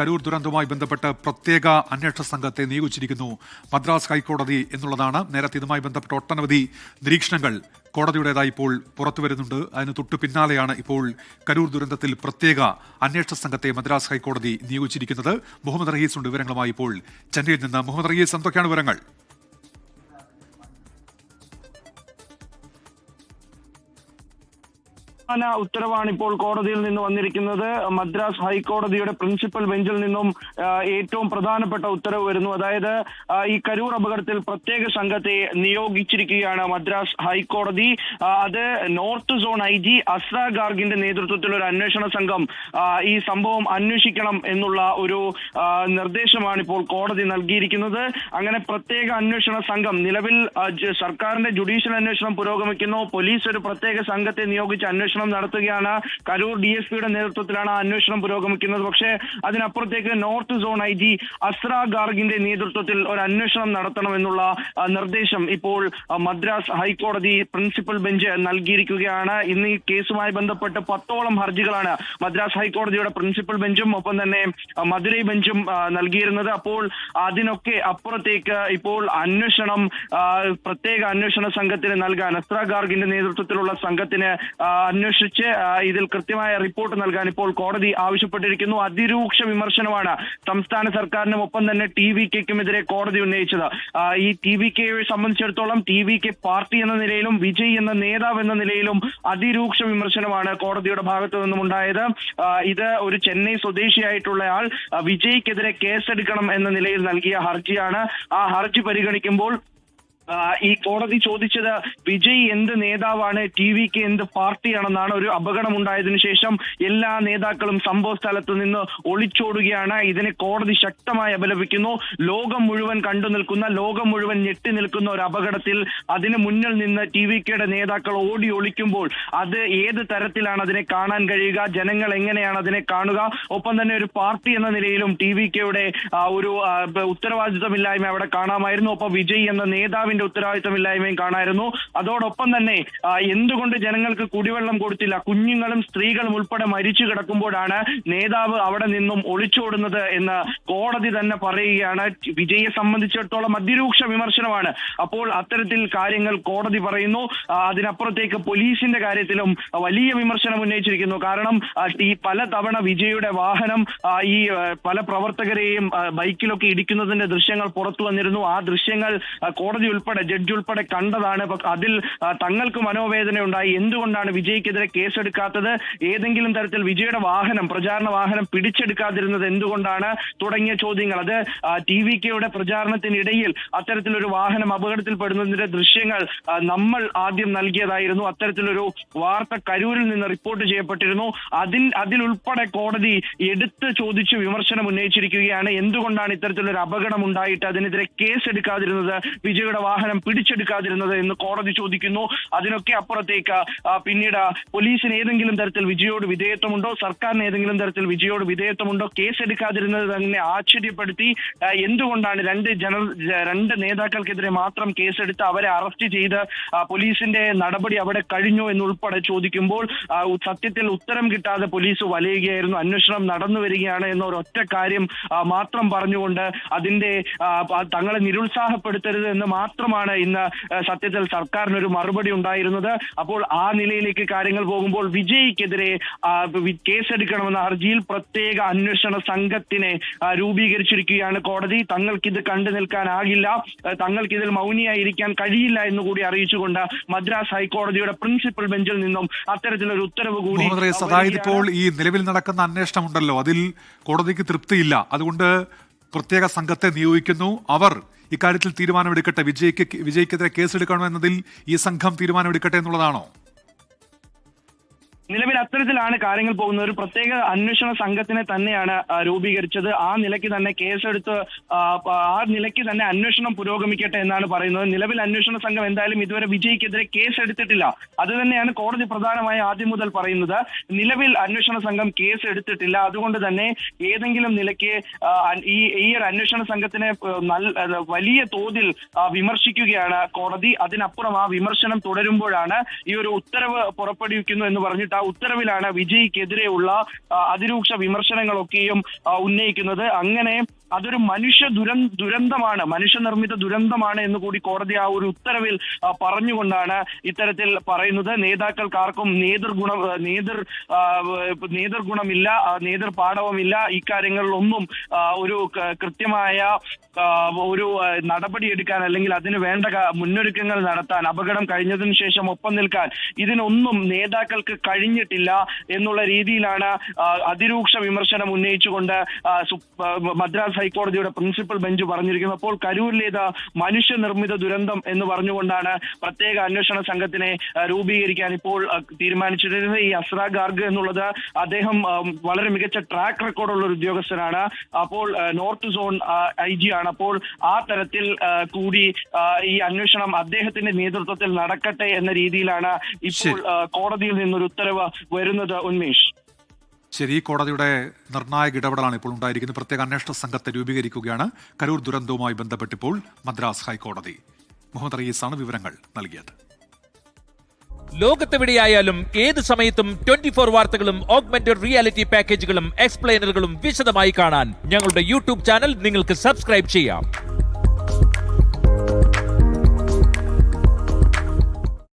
കരൂർ ദുരന്തവുമായി ബന്ധപ്പെട്ട് പ്രത്യേക അന്വേഷണ സംഘത്തെ നിയോഗിച്ചിരിക്കുന്നു മദ്രാസ് ഹൈക്കോടതി എന്നുള്ളതാണ്. നേരത്തെ ഇതുമായി ബന്ധപ്പെട്ട ഒട്ടനവധി നിരീക്ഷണങ്ങൾ കോടതിയുടേതായി ഇപ്പോൾ പുറത്തുവരുന്നുണ്ട്. അതിന് തൊട്ടു പിന്നാലെയാണ് ഇപ്പോൾ കരൂർ ദുരന്തത്തിൽ പ്രത്യേക അന്വേഷണ സംഘത്തെ മദ്രാസ് ഹൈക്കോടതി നിയോഗിച്ചിരിക്കുന്നത്. മുഹമ്മദ് റഹീസ് ഉണ്ട് വിവരങ്ങളുമായി ഇപ്പോൾ ചെന്നൈയിൽ നിന്ന്. മുഹമ്മദ് റഹീസ്, എന്തൊക്കെയാണ് വിവരങ്ങൾ? ഉത്തരവാണ് ഇപ്പോൾ കോടതിയിൽ നിന്ന് വന്നിരിക്കുന്നത്. മദ്രാസ് ഹൈക്കോടതിയുടെ പ്രിൻസിപ്പൽ ബെഞ്ചിൽ നിന്നും ഏറ്റവും പ്രധാനപ്പെട്ട ഉത്തരവ് വരുന്നു. അതായത് ഈ കരൂർ അപകടത്തിൽ പ്രത്യേക സംഘത്തെ നിയോഗിച്ചിരിക്കുകയാണ് മദ്രാസ് ഹൈക്കോടതി. അത് നോർത്ത് സോൺ IG അസ്ര ഗാർഗിന്റെ നേതൃത്വത്തിൽ ഒരു അന്വേഷണ സംഘം ഈ സംഭവം അന്വേഷിക്കണം എന്നുള്ള ഒരു നിർദ്ദേശമാണ് ഇപ്പോൾ കോടതി നൽകിയിരിക്കുന്നത്. അങ്ങനെ പ്രത്യേക അന്വേഷണ സംഘം നിലവിൽ സർക്കാരിന്റെ ജുഡീഷ്യൽ അന്വേഷണം പുരോഗമിക്കുന്നു. പോലീസ് ഒരു പ്രത്യേക സംഘത്തെ നിയോഗിച്ച് അന്വേഷണം നടത്തുകയാണ്. കരൂർ DSPയുടെ നേതൃത്വത്തിലാണ് അന്വേഷണം പുരോഗമിക്കുന്നത്. പക്ഷേ അതിനപ്പുറത്തേക്ക് നോർത്ത് സോൺ IG അസ്ര ഗാർഗിന്റെ നേതൃത്വത്തിൽ ഒരു അന്വേഷണം നടത്തണമെന്നുള്ള നിർദ്ദേശം ഇപ്പോൾ മദ്രാസ് ഹൈക്കോടതി പ്രിൻസിപ്പൽ ബെഞ്ച് നൽകിയിരിക്കുകയാണ്. ഇന്ന് ഈ കേസുമായി ബന്ധപ്പെട്ട് 10ഓളം ഹർജികളാണ് മദ്രാസ് ഹൈക്കോടതിയുടെ പ്രിൻസിപ്പൽ ബെഞ്ചും ഒപ്പം തന്നെ മധുരൈ ബെഞ്ചും നൽകിയിരുന്നത്. അപ്പോൾ അതിനൊക്കെ അപ്പുറത്തേക്ക് ഇപ്പോൾ അന്വേഷണം പ്രത്യേക അന്വേഷണ സംഘത്തിന് നൽകാൻ അസ്ര ഗാർഗിന്റെ നേതൃത്വത്തിലുള്ള സംഘത്തിന് അന്വേഷിച്ച് ഇതിൽ കൃത്യമായ റിപ്പോർട്ട് നൽകാൻ ഇപ്പോൾ കോടതി ആവശ്യപ്പെട്ടിരിക്കുന്നു. അതിരൂക്ഷ വിമർശനമാണ് സംസ്ഥാന സർക്കാരിനും ഒപ്പം തന്നെ TVKയ്ക്കുമെതിരെ കോടതി ഉന്നയിച്ചത്. ഈ TVKയെ സംബന്ധിച്ചിടത്തോളം TVK പാർട്ടി എന്ന നിലയിലും വിജയ് എന്ന നേതാവ് എന്ന നിലയിലും അതിരൂക്ഷ വിമർശനമാണ് കോടതിയുടെ ഭാഗത്തു നിന്നും ഉണ്ടായത്. ഇത് ഒരു ചെന്നൈ സ്വദേശിയായിട്ടുള്ളയാൾ വിജയ്ക്കെതിരെ കേസെടുക്കണം എന്ന നിലയിൽ നൽകിയ ഹർജിയാണ്. ആ ഹർജി പരിഗണിക്കുമ്പോൾ ഈ കോടതി ചോദിച്ചത് വിജയ് എന്ത് നേതാവാണ്, TVK എന്ത് പാർട്ടിയാണെന്നാണ്. ഒരു അപകടം ഉണ്ടായതിനു ശേഷം എല്ലാ നേതാക്കളും സംഭവ സ്ഥലത്ത് നിന്ന് ഒളിച്ചോടുകയാണ്. ഇതിനെ കോടതി ശക്തമായി അപലപിക്കുന്നു. ലോകം മുഴുവൻ കണ്ടു നിൽക്കുന്ന, ലോകം മുഴുവൻ ഞെട്ടി നിൽക്കുന്ന ഒരു അപകടത്തിൽ അതിന് മുന്നിൽ നിന്ന് TVKയുടെ നേതാക്കൾ ഓടി ഒളിക്കുമ്പോൾ അത് ഏത് തരത്തിലാണ് അതിനെ കാണാൻ കഴിയുക, ജനങ്ങൾ എങ്ങനെയാണ് അതിനെ കാണുക? ഒപ്പം തന്നെ ഒരു പാർട്ടി എന്ന നിലയിലും TVKയുടെ ഒരു ഉത്തരവാദിത്തമില്ലായ്മ അവിടെ കാണാമായിരുന്നു. ഒപ്പം വിജയ് എന്ന നേതാവിന്റെ ഉത്തരവാദിത്തമില്ലായ്മയും കാണായിരുന്നു. അതോടൊപ്പം തന്നെ എന്തുകൊണ്ട് ജനങ്ങൾക്ക് കുടിവെള്ളം കൊടുത്തില്ല, കുഞ്ഞുങ്ങളും സ്ത്രീകളും ഉൾപ്പെടെ മരിച്ചു കിടക്കുമ്പോഴാണ് നേതാവ് അവിടെ നിന്നും ഒളിച്ചോടുന്നത് എന്ന് കോടതി തന്നെ പറയുകയാണ്. വിജയെ സംബന്ധിച്ചിടത്തോളം അതിരൂക്ഷ വിമർശനമാണ്. അപ്പോൾ അത്തരത്തിൽ കാര്യങ്ങൾ കോടതി പറയുന്നു. അതിനപ്പുറത്തേക്ക് പോലീസിന്റെ കാര്യത്തിലും വലിയ വിമർശനം ഉന്നയിച്ചിരിക്കുന്നു. കാരണം ഈ പലതവണ വിജയുടെ വാഹനം ഈ പല പ്രവർത്തകരെയും ബൈക്കിലൊക്കെ ഇടിക്കുന്നതിന്റെ ദൃശ്യങ്ങൾ പുറത്തു വന്നിരുന്നു. ആ ദൃശ്യങ്ങൾ കോടതി ജഡ്ജി ഉൾപ്പെടെ കണ്ടതാണ്. അതിൽ തങ്ങൾക്ക് മനോവേദന ഉണ്ടായി. എന്തുകൊണ്ടാണ് വിജയ്ക്കെതിരെ കേസെടുക്കാത്തത്, ഏതെങ്കിലും തരത്തിൽ വിജയുടെ വാഹനം, പ്രചാരണ വാഹനം പിടിച്ചെടുക്കാതിരുന്നത് എന്തുകൊണ്ടാണ് തുടങ്ങിയ ചോദ്യങ്ങൾ. അത് TVKയുടെ പ്രചാരണത്തിനിടയിൽ അത്തരത്തിലൊരു വാഹനം അപകടത്തിൽപ്പെടുന്നതിന്റെ ദൃശ്യങ്ങൾ നമ്മൾ ആദ്യം നൽകിയതായിരുന്നു. അത്തരത്തിലൊരു വാർത്ത കരൂരിൽ നിന്ന് റിപ്പോർട്ട് ചെയ്യപ്പെട്ടിരുന്നു. അതിലുൾപ്പെടെ കോടതി എടുത്ത് ചോദിച്ച് വിമർശനം ഉന്നയിച്ചിരിക്കുകയാണ്. എന്തുകൊണ്ടാണ് ഇത്തരത്തിലൊരു അപകടം ഉണ്ടായിട്ട് അതിനെതിരെ കേസെടുക്കാതിരുന്നത്, വിജയുടെ വാഹനം പിടിച്ചെടുക്കാതിരുന്നത് എന്ന് കോടതി ചോദിക്കുന്നു. അതിനൊക്കെ അപ്പുറത്തേക്ക് പിന്നീട് പോലീസിന് ഏതെങ്കിലും തരത്തിൽ വിജയോട് വിധേയത്വമുണ്ടോ, സർക്കാരിന് ഏതെങ്കിലും തരത്തിൽ വിജയോട് വിധേയത്വമുണ്ടോ, കേസെടുക്കാതിരുന്നത് തന്നെ ആശ്ചര്യപ്പെടുത്തി. എന്തുകൊണ്ടാണ് രണ്ട് നേതാക്കൾക്കെതിരെ മാത്രം കേസെടുത്ത് അവരെ അറസ്റ്റ് ചെയ്ത് പോലീസിന്റെ നടപടി അവിടെ കഴിഞ്ഞു എന്നുൾപ്പെടെ ചോദിക്കുമ്പോൾ സത്യത്തിൽ ഉത്തരം കിട്ടാതെ പോലീസ് വലയുകയായിരുന്നു. അന്വേഷണം നടന്നു വരികയാണ് എന്നൊരൊറ്റ കാര്യം മാത്രം പറഞ്ഞുകൊണ്ട് അതിന്റെ തങ്ങളെ നിരുത്സാഹപ്പെടുത്തരുത് എന്ന് മാത്രമാണ് ഇന്ന് സത്യത്തിൽ സർക്കാരിനൊരു മറുപടി ഉണ്ടായിരുന്നത്. അപ്പോൾ ആ നിലയിലേക്ക് കാര്യങ്ങൾ പോകുമ്പോൾ വിജയ്ക്കെതിരെ കേസെടുക്കണമെന്ന ഹർജിയിൽ പ്രത്യേക അന്വേഷണ സംഘത്തിനെ രൂപീകരിച്ചിരിക്കുകയാണ് കോടതി. തങ്ങൾക്കിത് കണ്ടു നിൽക്കാനാകില്ല, തങ്ങൾക്കിതിൽ മൗനിയായിരിക്കാൻ കഴിയില്ല എന്നുകൂടി അറിയിച്ചുകൊണ്ട് മദ്രാസ് ഹൈക്കോടതിയുടെ പ്രിൻസിപ്പൽ ബെഞ്ചിൽ നിന്നും അത്തരത്തിലൊരു ഉത്തരവ് കൂടി. അതായത് ഇപ്പോൾ ഈ നിലവിൽ നടക്കുന്ന അന്വേഷണം ഉണ്ടല്ലോ, അതിൽ കോടതിക്ക് തൃപ്തിയില്ല. അതുകൊണ്ട് പ്രത്യേക സംഘത്തെ നിയോഗിക്കുന്നു. അവർ ഇക്കാര്യത്തിൽ തീരുമാനമെടുക്കട്ടെ, വിജയ്ക്കെതിരെ കേസെടുക്കണോ എന്നതിൽ ഈ സംഘം തീരുമാനമെടുക്കട്ടെ എന്നുള്ളതാണോ? നിലവിൽ അത്തരത്തിലാണ് കാര്യങ്ങൾ പോകുന്നത്. ഒരു പ്രത്യേക അന്വേഷണ സംഘത്തിനെ തന്നെയാണ് രൂപീകരിച്ചത്. ആ നിലയ്ക്ക് തന്നെ കേസെടുത്ത് ആ നിലയ്ക്ക് തന്നെ അന്വേഷണം പുരോഗമിക്കട്ടെ എന്നാണ് പറയുന്നത്. നിലവിൽ അന്വേഷണ സംഘം എന്തായാലും ഇതുവരെ വിജയ്ക്കെതിരെ കേസെടുത്തിട്ടില്ല. അത് തന്നെയാണ് കോടതി പ്രധാനമായി ആദ്യം മുതൽ പറയുന്നത്. നിലവിൽ അന്വേഷണ സംഘം കേസ് എടുത്തിട്ടില്ല. അതുകൊണ്ട് തന്നെ ഏതെങ്കിലും നിലയ്ക്ക് ഈ ഒരു അന്വേഷണ സംഘത്തിനെ വലിയ തോതിൽ വിമർശിക്കുകയാണ് കോടതി. അതിനപ്പുറം ആ വിമർശനം തുടരുമ്പോഴാണ് ഈ ഒരു ഉത്തരവ് പുറപ്പെടുവിക്കുന്നു എന്ന് പറഞ്ഞിട്ട് ഉത്തരവിലാണ് വിജയ്ക്കെതിരെയുള്ള അതിരൂക്ഷ വിമർശനങ്ങളൊക്കെയും ഉന്നയിക്കുന്നത്. അങ്ങനെ അതൊരു ദുരന്തമാണ്, മനുഷ്യനിർമ്മിത ദുരന്തമാണ് എന്ന് കൂടി കോടതി ആ ഒരു ഉത്തരവിൽ പറഞ്ഞുകൊണ്ടാണ് ഇത്തരത്തിൽ പറയുന്നത്. നേതാക്കൾക്കാർക്കും നേതൃഗുണമില്ല, നേതൃപാടവമില്ല. ഇക്കാര്യങ്ങളിലൊന്നും ഒരു കൃത്യമായ ഒരു നടപടിയെടുക്കാൻ അല്ലെങ്കിൽ അതിന് വേണ്ട മുന്നൊരുക്കങ്ങൾ നടത്താൻ, അപകടം കഴിഞ്ഞതിനു ശേഷം ഒപ്പം നിൽക്കാൻ ഇതിനൊന്നും നേതാക്കൾക്ക് കഴിഞ്ഞിട്ടില്ല എന്നുള്ള രീതിയിലാണ് അതിരൂക്ഷ വിമർശനം ഉന്നയിച്ചുകൊണ്ട് മദ്രാസ് ഹൈക്കോടതിയുടെ പ്രിൻസിപ്പൽ ബെഞ്ച് പറഞ്ഞിരിക്കുന്നത്. അപ്പോൾ കരൂരിലേത് മനുഷ്യനിർമ്മിത ദുരന്തം എന്ന് പറഞ്ഞുകൊണ്ടാണ് പ്രത്യേക അന്വേഷണ സംഘത്തിനെ രൂപീകരിക്കാൻ ഇപ്പോൾ തീരുമാനിച്ചിരുന്നത്. ഈ അസ്ര ഗാർഗ് എന്നുള്ളത് അദ്ദേഹം വളരെ മികച്ച ട്രാക്ക് റെക്കോർഡുള്ള ഒരു ഉദ്യോഗസ്ഥനാണ്. അപ്പോൾ നോർത്ത് സോൺ IG ആണ്. അപ്പോൾ ആ തരത്തിൽ കൂടി ഈ അന്വേഷണം അദ്ദേഹത്തിന്റെ നേതൃത്വത്തിൽ നടക്കട്ടെ എന്ന രീതിയിലാണ് ഇപ്പോൾ കോടതിയിൽ നിന്നൊരു ഉത്തരവ് വരുന്നത്. ഉന്മേഷ്, ശരി, കോടതിയുടെ നിർണായക ഇടപെടലാണ് ഇപ്പോൾ ഉണ്ടായിരിക്കുന്നത്. പ്രത്യേക അന്വേഷണ സംഘത്തെ രൂപീകരിക്കുകയാണ്. കരൂർ ദുരന്തവുമായി ബന്ധപ്പെട്ടിപ്പോൾ മദ്രാസ് ഹൈക്കോടതി. മുഹമ്മദ് റയീസാണ് വിവരങ്ങൾ നൽകിയത്. ലോകത്തെവിടെയായാലും ഏത് സമയത്തും 24 വാർത്തകളും ഓഗ്മെന്റഡ് റിയാലിറ്റി പാക്കേജുകളും എക്സ്പ്ലെയിനറുകളും വിശദമായി കാണാൻ ഞങ്ങളുടെ യൂട്യൂബ് ചാനൽ നിങ്ങൾക്ക് സബ്സ്ക്രൈബ് ചെയ്യാം.